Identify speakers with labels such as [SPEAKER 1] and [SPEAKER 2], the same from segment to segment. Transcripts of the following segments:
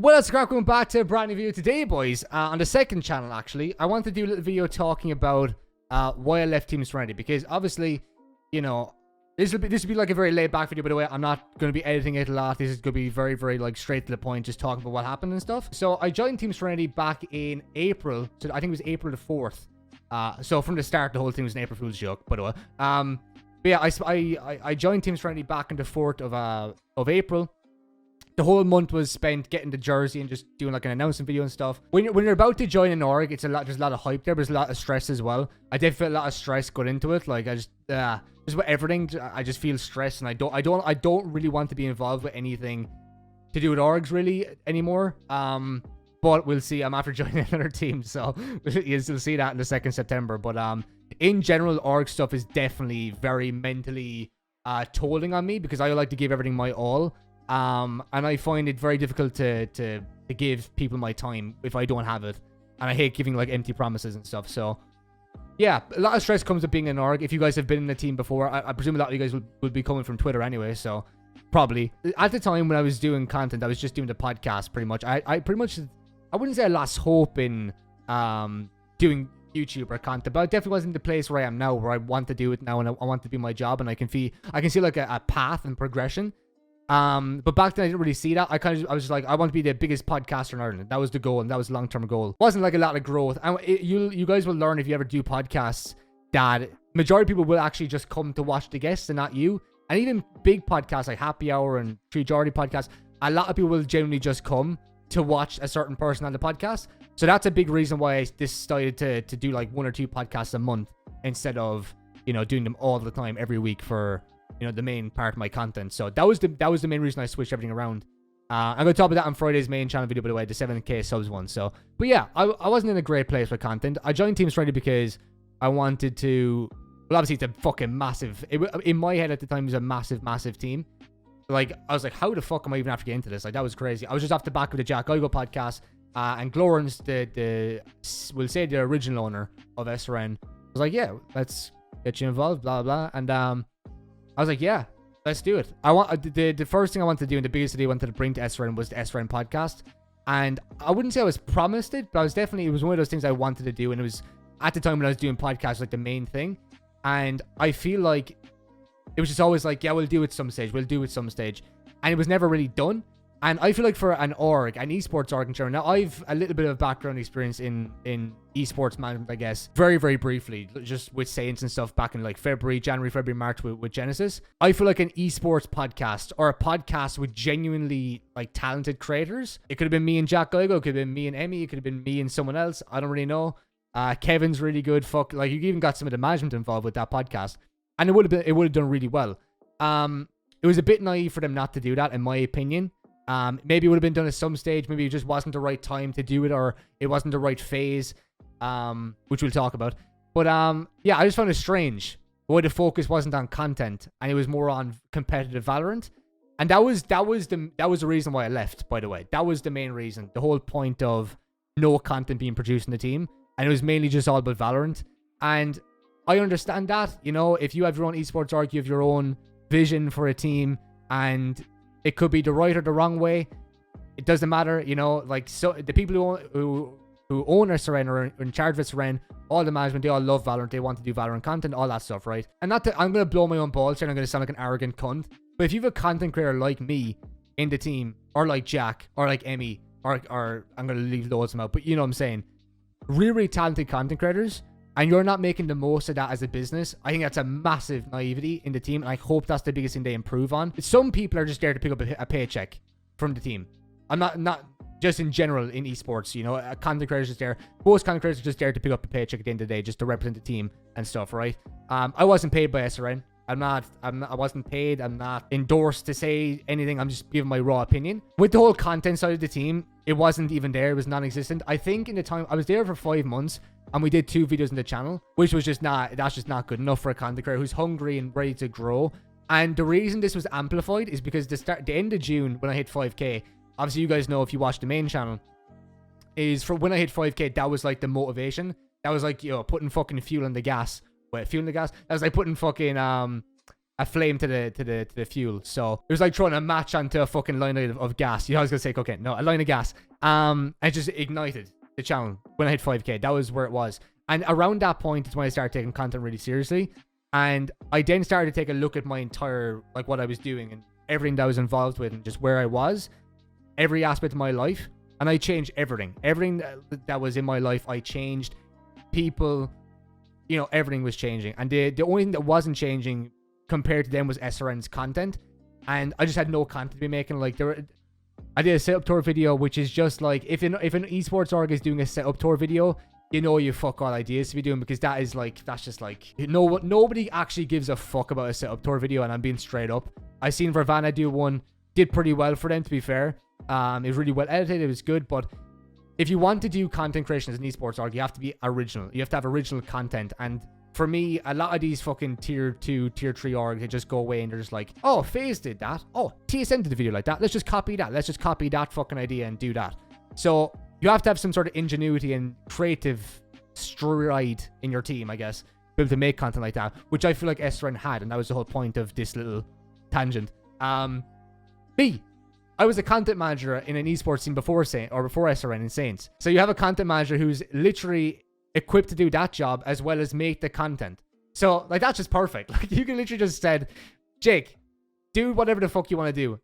[SPEAKER 1] Well, it's crack, going back to a brand new video today, boys. On the second channel, actually, I want to do a little video talking about why I left Team Serenity, because obviously, you know, this will be like a very laid back video. By the way, I'm not going to be editing it a lot. This is going to be very, very like straight to the point, just talking about what happened and stuff. So I joined Team Serenity back in April. So I think it was April the 4th. So from the start, the whole thing was an April Fool's joke, by the way. But yeah, I joined Team Serenity back on the 4th of April. The whole month was spent getting the jersey and just doing like an announcement video and stuff. When you're about to join an org, there's a lot of hype there, but there's a lot of stress as well. I did feel a lot of stress going into it. Like just with everything, I just feel stressed, and I don't really want to be involved with anything to do with orgs really anymore. But we'll see. I'm after joining another team, so you'll see that in the 2nd September. But in general, org stuff is definitely very mentally tolling on me, because I like to give everything my all. And I find it very difficult to give people my time if I don't have it, and I hate giving like empty promises and stuff. So yeah, a lot of stress comes with being an org. If you guys have been in a team before, I presume a lot of you guys would be coming from Twitter anyway, so probably. At the time when I was doing content, I was just doing the podcast pretty much. I wouldn't say I lost hope in doing YouTuber content, but I definitely wasn't the place where I am now, where I want to do it now and I want to do my job, and I can see like a path and progression. But back then I didn't really see that. I was just like, I want to be the biggest podcaster in Ireland. That was the goal, and that was the long-term goal. Wasn't like a lot of growth. And you guys will learn if you ever do podcasts that majority of people will actually just come to watch the guests and not you. And even big podcasts like Happy Hour and Tree Jordy podcast, a lot of people will genuinely just come to watch a certain person on the podcast. So that's a big reason why I decided to do like 1 or 2 podcasts a month instead of, you know, doing them all the time every week for, you know, the main part of my content. So that was the main reason I switched everything around. I'm going to talk about that on Friday's main channel video, by the way, the 7K subs one. So, but yeah, I wasn't in a great place with content. I joined Team Serenity because I wanted to, well, obviously it's a fucking massive, in my head at the time, it was a massive team. Like, I was like, how the fuck am I even after getting into this? Like, that was crazy. I was just off the back of the JakeMcBoss podcast, and Glorans, we'll say the original owner of SRN, was like, yeah, let's get you involved, blah, blah, and, I was like, yeah, let's do it. The first thing I wanted to do, and the biggest idea I wanted to bring to SRN was the SRN podcast. And I wouldn't say I was promised it, but it was one of those things I wanted to do. And it was at the time when I was doing podcasts, like the main thing. And I feel like it was just always like, yeah, we'll do it some stage. And it was never really done. And I feel like for an esports org in general, now I've a little bit of background experience in esports management, I guess, very, very briefly, just with Saints and stuff back in like January, February, March with Genesis. I feel like an esports podcast, or a podcast with genuinely like talented creators. It could have been me and JakeMcBoss, it could have been me and Emmy, it could have been me and someone else. I don't really know. Kevin's really good. Like you even got some of the management involved with that podcast, and it would have done really well. It was a bit naive for them not to do that, in my opinion. Maybe it would have been done at some stage. Maybe it just wasn't the right time to do it, or it wasn't the right phase, which we'll talk about. But yeah, I just found it strange why the focus wasn't on content and it was more on competitive Valorant. And that was the reason why I left, by the way. That was the main reason. The whole point of no content being produced in the team, and it was mainly just all about Valorant. And I understand that, you know, if you have your own esports org, you have your own vision for a team, and it could be the right or the wrong way. It doesn't matter, you know. Like, so the people who own a Seren or are in charge of a Seren, all the management, they all love Valorant. They want to do Valorant content, all that stuff, right? And I'm gonna blow my own balls here, and I'm gonna sound like an arrogant cunt. But if you have a content creator like me in the team, or like Jack, or like Emmy, or I'm gonna leave loads of them out, but you know what I'm saying, really talented content creators, and you're not making the most of that as a business, I think that's a massive naivety in the team, and I hope that's the biggest thing they improve on. Some people are just there to pick up a paycheck from the team. I'm not just in general in esports, you know, content creators just there. Most content creators are just there to pick up a paycheck at the end of the day, just to represent the team and stuff, right? I wasn't paid by SRN. I wasn't paid. I'm not endorsed to say anything. I'm just giving my raw opinion. With the whole content side of the team, it wasn't even there. It was non-existent. I think in the time, I was there for 5 months, and we did 2 videos in the channel, which was that's just not good enough for a content creator who's hungry and ready to grow. And the reason this was amplified is because the end of June, when I hit 5K, obviously you guys know if you watch the main channel, is for when I hit 5K, that was like the motivation. That was like, you know, putting fucking fuel in the gas. That was like putting fucking a flame to the fuel. So it was like throwing a match onto a fucking line of gas. I was gonna say cocaine. No, a line of gas. And it just ignited the channel when I hit 5K. That was where it was. And around that point is when I started taking content really seriously. And I then started to take a look at my entire, like, what I was doing and everything that I was involved with and just where I was, every aspect of my life. And I changed everything. Everything that was in my life, I changed. People, you know, everything was changing. And the only thing that wasn't changing compared to them was SRN's content. And I just had no content to be making. Like, I did a setup tour video, which is just like, if an esports org is doing a setup tour video, you know you fuck all ideas to be doing, because that's just like, nobody actually gives a fuck about a setup tour video, and I'm being straight up. I seen Vervana do one, did pretty well for them, to be fair. It was really well edited, it was good, but if you want to do content creation as an esports org, you have to be original. You have to have original content, and for me, a lot of these fucking tier 2, tier 3 orgs, they just go away and they're just like, oh, FaZe did that. Oh, TSN did a video like that. Let's just copy that. Let's just copy that fucking idea and do that. So you have to have some sort of ingenuity and creative stride in your team, I guess, to be able to make content like that, which I feel like SRN had, and that was the whole point of this little tangent. B, I was a content manager in an esports team before SRN in Saints. So you have a content manager who's literally equipped to do that job as well as make the content. So, like, that's just perfect. Like, you can literally just said, Jake, do whatever the fuck you want to do.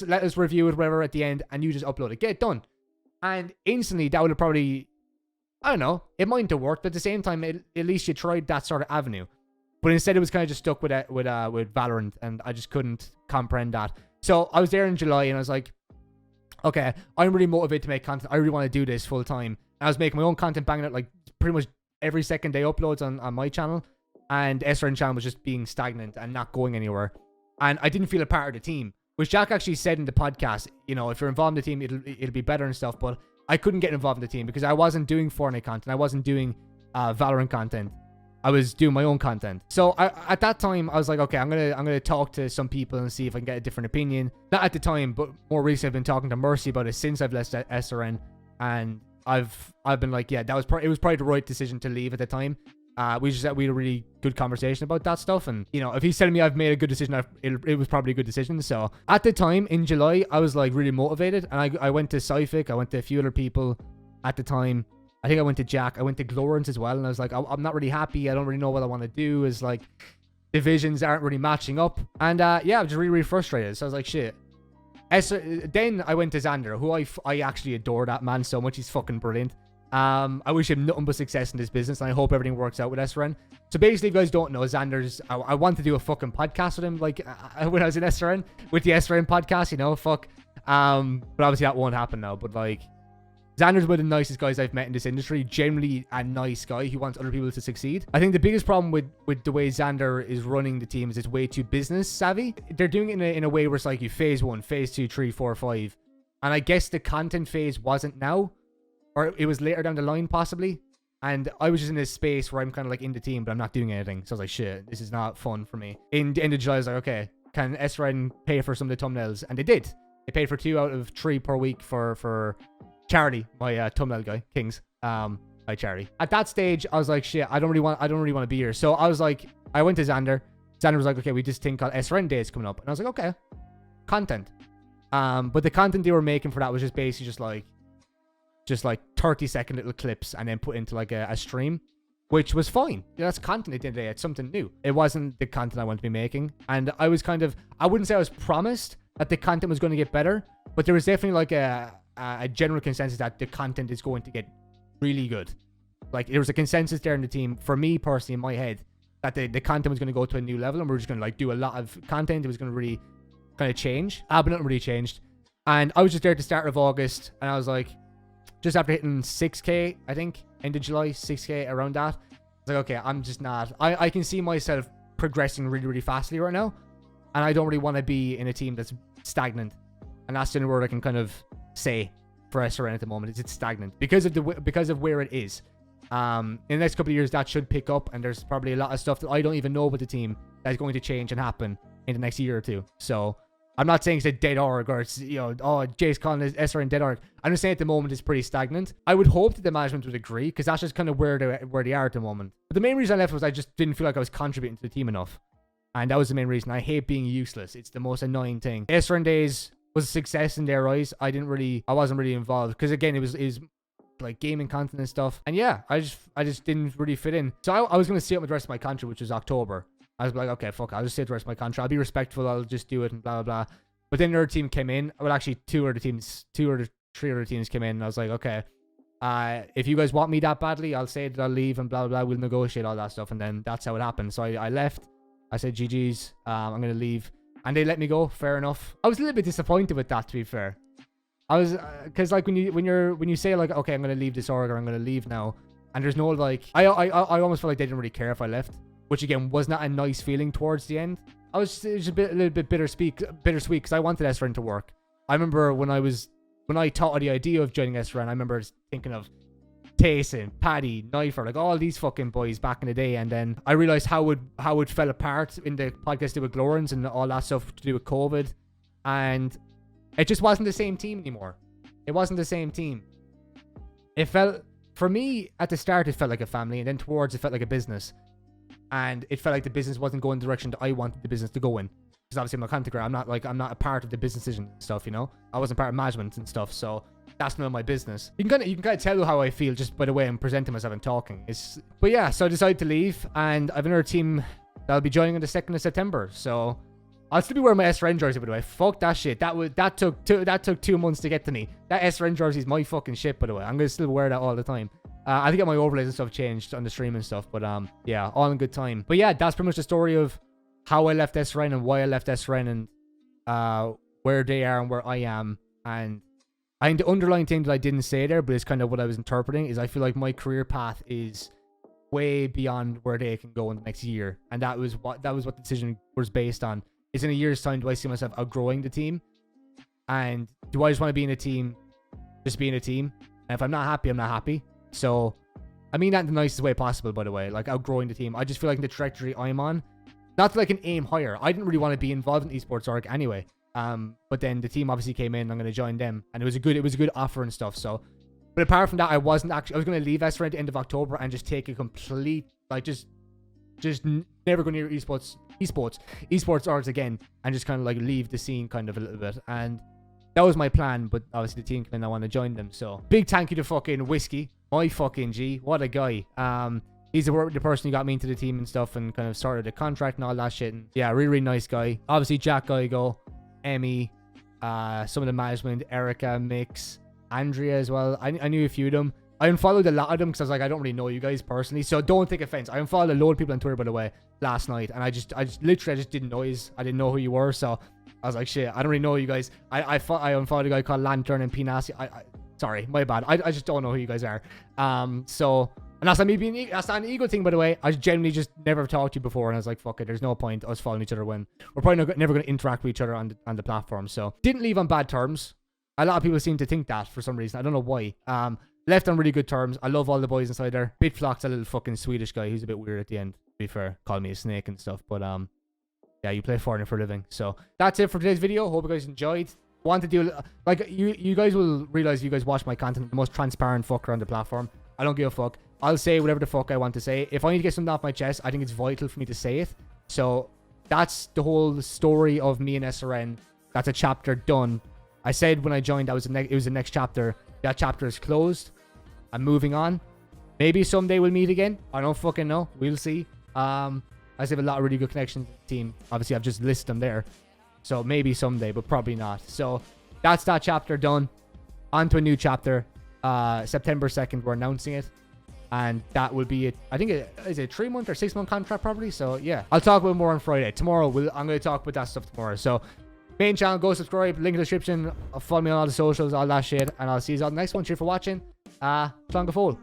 [SPEAKER 1] Let us review it, whatever, at the end, and you just upload it. Get it done. And instantly, that would have probably, I don't know, it mightn't have worked, but at the same time, at least you tried that sort of avenue. But instead, it was kind of just stuck with Valorant, and I just couldn't comprehend that. So I was there in July, and I was like, okay, I'm really motivated to make content. I really want to do this full time. And I was making my own content, banging it like pretty much every second day uploads on my channel, and SRN channel was just being stagnant and not going anywhere. And I didn't feel a part of the team, which Jack actually said in the podcast, you know, if you're involved in the team, it'll be better and stuff. But I couldn't get involved in the team because I wasn't doing Fortnite content. I wasn't doing Valorant content. I was doing my own content. So at that time, I was like, okay, I'm gonna talk to some people and see if I can get a different opinion. Not at the time, but more recently, I've been talking to Mercy about it since I've left SRN, and I've been like, yeah, it was probably the right decision to leave at the time. We had a really good conversation about that stuff, and you know, if he's telling me I've made a good decision, it was probably a good decision. So at the time in July, I was like really motivated, and I went to Cyphic, I went to a few other people at the time. I think I went to Jack, I went to Glorance as well, and I was like, I'm not really happy. I don't really know what I want to do. Is like, divisions aren't really matching up, and yeah, I was just really frustrated. So I was like, shit. Then I went to Xander, who I actually adore that man so much. He's fucking brilliant. I wish him nothing but success in this business, and I hope everything works out with SRN. So basically, if you guys don't know, Xander's, I want to do a fucking podcast with him, like when I was in SRN, with the SRN podcast, you know, fuck. But obviously that won't happen now, but like, Xander's one of the nicest guys I've met in this industry. Generally a nice guy who wants other people to succeed. I think the biggest problem with the way Xander is running the team is it's way too business savvy. They're doing it in a way where it's like you phase 1, phase 2, 3, 4, 5. And I guess the content phase wasn't now, or it was later down the line possibly. And I was just in this space where I'm kind of like in the team, but I'm not doing anything. So I was like, shit, this is not fun for me. In the end of July, I was like, okay, can SRN pay for some of the thumbnails? And they did. They paid for 2 out of 3 per week for Charity, my thumbnail guy, Kings. Hi Charity. At that stage, I was like, shit, I don't really want to be here. So I was like, I went to Xander. Xander was like, okay, we just think called SRN Days coming up. And I was like, okay, content. But the content they were making for that was just basically just like 30-second little clips and then put into like a stream, which was fine. Yeah, that's content at the end of the day. It's something new. It wasn't the content I wanted to be making. And I was kind of, I wouldn't say I was promised that the content was going to get better, but there was definitely like a general consensus that the content is going to get really good. Like, there was a consensus there in the team, for me personally, in my head, that the content was going to go to a new level, and we're just going to like do a lot of content. It was going to really kind of change. But nothing really changed. And I was just there at the start of August, and I was like, just after hitting 6K, I think, end of July, 6K, around that, I was like, okay, I'm just not, I can see myself progressing really, really fastly right now, and I don't really want to be in a team that's stagnant. And that's the only word I can kind of say for SRN at the moment. It's stagnant because of where it is. In the next couple of years, that should pick up, and there's probably a lot of stuff that I don't even know about the team that's going to change and happen in the next year or two. So I'm not saying it's a dead org, or it's, you know, oh, Jay's calling it SRN dead org. I'm just saying at the moment it's pretty stagnant. I would hope that the management would agree, because that's just kind of where they are at the moment. But the main reason I left was I just didn't feel like I was contributing to the team enough. And that was the main reason. I hate being useless. It's the most annoying thing. SRN days was a success in their eyes. I wasn't really involved. Because again, it was like gaming content and stuff. And yeah, I just didn't really fit in. So I was going to stay up with the rest of my contract, which was October. I was like, okay, fuck, I'll just stay with the rest of my contract. I'll be respectful. I'll just do it and blah, blah, blah. But then another team came in. Well, actually, two or three other teams came in. And I was like, okay, if you guys want me that badly, I'll say that I'll leave and blah, blah, blah. We'll negotiate all that stuff. And then that's how it happened. So I left. I said, GG's, I'm going to leave. And they let me go. Fair enough. I was a little bit disappointed with that, to be fair. I was, because like when you say like, okay, I'm going to leave this org or I'm going to leave now. And there's no like, I almost felt like they didn't really care if I left. Which again, was not a nice feeling towards the end. It was just a little bit bittersweet because I wanted SRN to work. I remember when I thought of the idea of joining SRN, I remember thinking of Tayson, Paddy, Knifer, like all these fucking boys back in the day. And then I realized how it fell apart in the podcast to do with Glorans and all that stuff to do with COVID. And it just wasn't the same team anymore. It wasn't the same team. It felt, for me, at the start, it felt like a family. And then towards, it felt like a business. And it felt like the business wasn't going the direction that I wanted the business to go in. Because obviously I'm a content creator. I'm not a part of the business decision and stuff, you know? I wasn't part of management and stuff, so that's none of my business. You can kind of tell how I feel just by the way I'm presenting myself and talking. But yeah, so I decided to leave, and I have another team that'll be joining on the 2nd of September. So I'll still be wearing my SRN jersey, by the way. Fuck that shit. That took 2 months to get to me. That SRN jersey is my fucking shit, by the way. I'm gonna still wear that all the time. I think my overlays and stuff changed on the stream and stuff, but yeah, all in good time. But yeah, that's pretty much the story of how I left SRN and why I left SRN and where they are and where I am. And I think the underlying thing that I didn't say there, but it's kind of what I was interpreting, is I feel like my career path is way beyond where they can go in the next year. And that was what the decision was based on. Is in a year's time, do I see myself outgrowing the team? And do I just want to be in a team, just be in a team? And if I'm not happy, I'm not happy. So, I mean that in the nicest way possible, by the way, like outgrowing the team. I just feel like in the trajectory I'm on, not that I can aim higher. I didn't really want to be involved in esports org anyway. But then the team obviously came in. I'm going to join them, and it was a good offer and stuff. So, but apart from that, I was going to leave SRN at the end of October and just take a complete, like just never go near esports orgs again, and just kind of like leave the scene kind of a little bit. And that was my plan, but obviously the team came in, I want to join them. So big thank you to fucking Whiskey, my fucking G. What a guy. He's the person who got me into the team and stuff and kind of started the contract and all that shit. And yeah, really nice guy. Obviously Jack Geigo, Emmy, some of the management, Erica, Mix, Andrea as well. I knew a few of them. I unfollowed a lot of them because I was like, I don't really know you guys personally, so don't take offense. I unfollowed a load of people on Twitter, by the way, last night, and I just literally didn't know you. I didn't know who you were, so I was like, shit, I don't really know you guys. I unfollowed a guy called Lantern and Pinasi. Sorry, my bad. I just don't know who you guys are. So, and that's not me being, that's not an ego thing, by the way. I genuinely just never talked to you before, and I was like, fuck it, there's no point us following each other when we're probably never going to interact with each other on the platform. So, didn't leave on bad terms. A lot of people seem to think that for some reason. I don't know why. Left on really good terms. I love all the boys inside there. Bitflock's a little fucking Swedish guy. He's a bit weird at the end, to be fair. Called me a snake and stuff. But yeah, you play Fortnite for a living. So that's it for today's video. Hope you guys enjoyed. Want to do, like, you guys will realize if you guys watch my content, the most transparent fucker on the platform. I don't give a fuck. I'll say whatever the fuck I want to say. If I need to get something off my chest, I think it's vital for me to say it. So that's the whole story of me and SRN. That's a chapter done. I said when I joined, it was the next chapter. That chapter is closed. I'm moving on. Maybe someday we'll meet again. I don't fucking know. We'll see. I have a lot of really good connections with the team. Obviously, I've just listed them there. So maybe someday, but probably not. So that's that chapter done. On to a new chapter. September 2nd, we're announcing it. And that will be it. I think is it a 3-month or 6-month contract probably. So yeah, I'll talk about it more on Friday. Tomorrow, I'm going to talk about that stuff tomorrow. So main channel, go subscribe, link in the description, follow me on all the socials, all that shit, and I'll see you all the next one. Cheers for watching. Tlanga Fall.